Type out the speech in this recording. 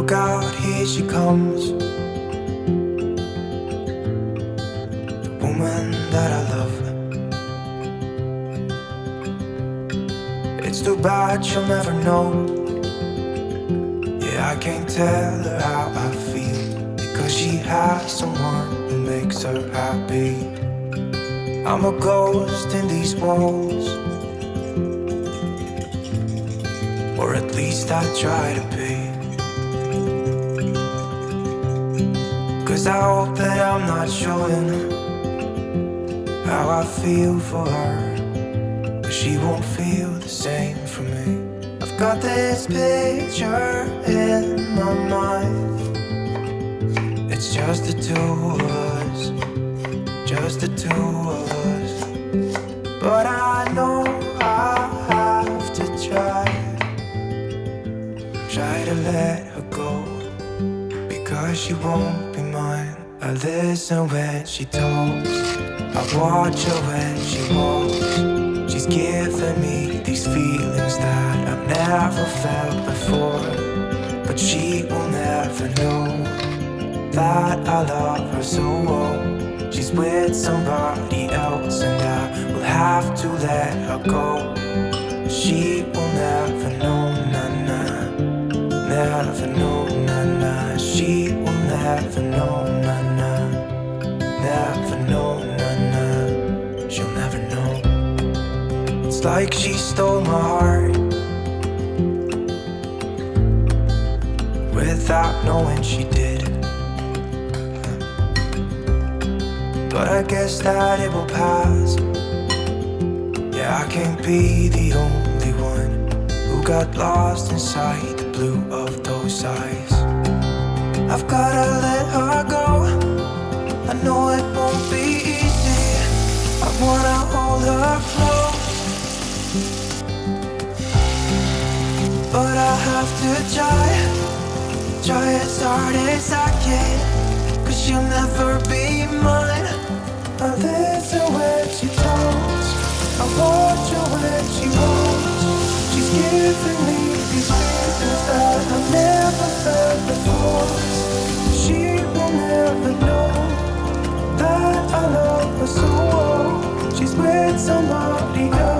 Look out, here she comes, the woman that I love. It's too bad she'll never know. Yeah, I can't tell her how I feel, because she has someone who makes her happy. I'm a ghost in these walls, or at least I try to be. 'Cause I hope that I'm not showing how I feel for her, but she won't feel the same for me. I've got this picture in my mind. It's just the two of us, just the two of us. But I know I have to try to let her go, because she won't be mine. I listen when she talks, I watch her when she walks. She's giving me these feelings that I've never felt before, but she will never know that I love her so well. She's with somebody else and I will have to let her go. She will never know, nah-nah, never know, nah-nah. She will never know, nah-nah, never know, nah-nah. She'll never know. It's like she stole my heart without knowing she did. But I guess that it will pass. Yeah, I can't be the only one who got lost inside the blue of those eyes. I've gotta let her go, I know it won't be easy. I wanna hold her close, but I have to try as hard as I can, 'cause she'll never be mine. I listen when she talks, I watch her when she walks. She's giving me these feelings that I've never felt before. She will never know that I love her so well. She's with somebody else.